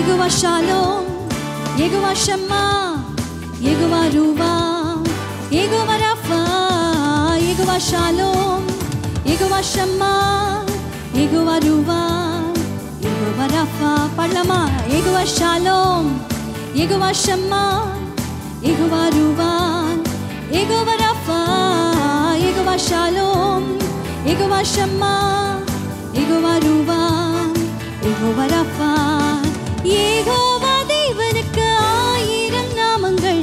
Jehovah Shalom, Jehovah ஷம்மா, Jehovah ரூவா, Jehovah Rafah, Jehovah Shalom, Jehovah ஷம்மா, Jehovah ரூவா, யெகோவா ராஃபா. பாடலாமா? யெகோவா ஷாலோம், யெகோவா ஷம்மா, யெகோவா ரூவா, யெகோவா ராஃபா, யெகோவா ஷாலோம், யெகோவா ஷம்மா, யெகோவா ரூவா, யெகோவா ராஃபா. யெகோவா தேவனுக்கு 1000 நாமங்கள்,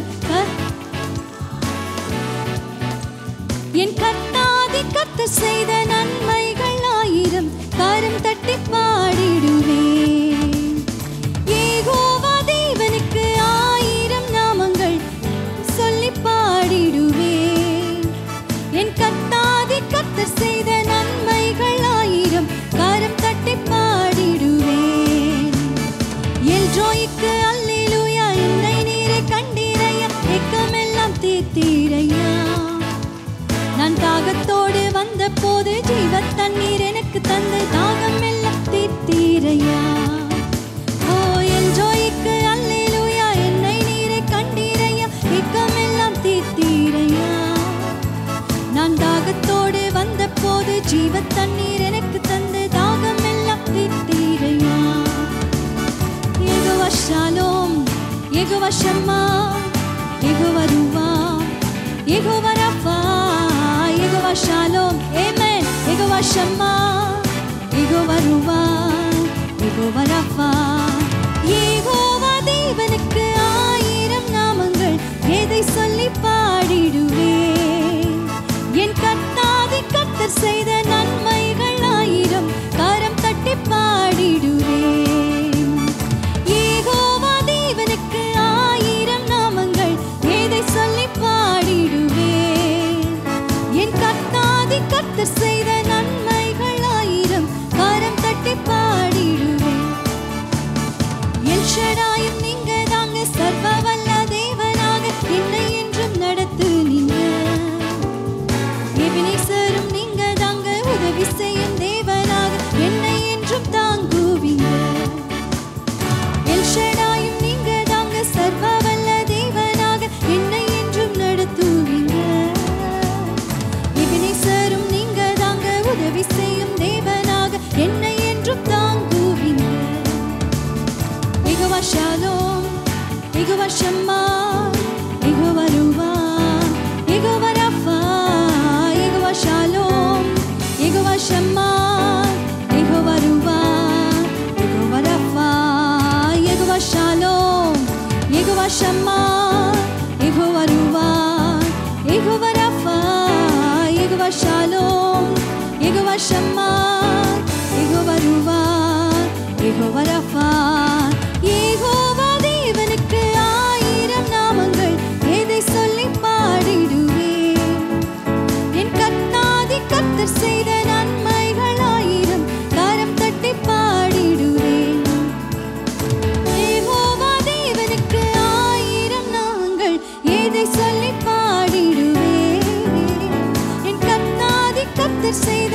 என் கர்த்தாதி கர்த்தர் செய்த நன்மைகள் 1000 கரம் தட்டி பாடிடுவேன். யெகோவா தேவனுக்கு 1000 நாமங்கள் சொல்லி பாடிடுவேன். என் கர்த்தாதி கர்த்தர் செய்த நன்மைகள் 1000 கரம் தட்டி பாடிடுவேன். எல்ரோய்க்கு அல்லேலூயா, என்னை நீரே கண்டீரையா, ஏக்கமெல்லாம் தீர்த்தீரையா. நான் தாகத்தோடு வந்த போது ஜீவ தண்ணீர் எனக்கு தந்து தாகம் எல்லாம் தீர்த்தீரையா. ஓ எல்ரோய்க்கு அல்லேலூயா, என்னை நீரே கண்டீரையா, ஏக்கமெல்லாம் தீர்த்தீரையா. நான் தாகத்தோடு வந்த போது ஜீவ தண்ணீர் எனக்கு தந்து தாகம் எல்லாம் தீர்த்தீரையா. யெகோவா ஷாலோம், யெகோவா ஷம்மா, யெகோவா ரூவா, யெகோவா ராஃபா, யெகோவா ஷாலோம். ஆமென். யெகோவா ஷம்மா, யெகோவா ரூவா, யெகோவா ராஃபா. யெகோவா தேவனுக்கு 1000 நாமங்கள், எதை சொல்லி பாடிடுவேன். என் கர்த்தாதி கர்த்தர் செய்த நன்மைகள் 1000 கரம் தட்டி பாடிடுவேன். யெகோவா தேவனுக்கு 1000 நாமங்கள், எதை சொல்லி பாடிடுவேன். என் கர்த்தாதி கர்த்தர் செய்த நன்மைகள் 1000 கரம் தட்டி பாடிடுவேன். எல் ஷடாயும் நீங்க தாங்க, சர்வ வல்ல தேவனாக என்னை என்றும் நடத்துனீங்க. எபினேசரும் நீங்க தாங்க, உதவி செய்யும் தேவனாக என்னை என்றும் தாங்குவீங்க. எல் ஷடாயும் நீங்க தாங்க, சர்வ வல்ல தேவனாக என்னை என்றும் நடத்துவீங்க. எபினேசரும் நீங்க தாங்க, உதவி செய்யும் தேவனாக என்னை என்றும் தாங்குவீங்க. யெகோவா ஷாலோம், யெகோவா ஷம்மா, யெகோவா ரூவா, யெகோவா ராஃபா, யெகோவா ஷாலோம், யெகோவா ஷம்மா, யெகோவா ரூவா, யெகோவா ராஃபா. யெகோவா ஷாலோம், யெகோவா ஷம்மா, யெகோவா ரூவா, யெகோவா ராஃபா, யெகோவா ஷாலோம், யெகோவா ஷம்மா, யெகோவா ரூவா, யெகோவா ராஃபா. யெகோவா தேவனுக்கு 1000 நாமங்கள், எதை சொல்லி பாடிடுவேன். என் கர்த்தாதி கர்த்தர் செய்த நன்மைகள் 1000 கரம் தட்டி பாடிடுவேன். யெகோவா தேவனுக்கு 1000 நாமங்கள், எதை சொல்லி பாடிடுவேன். என் கர்த்தாதி கர்த்தர் செய்த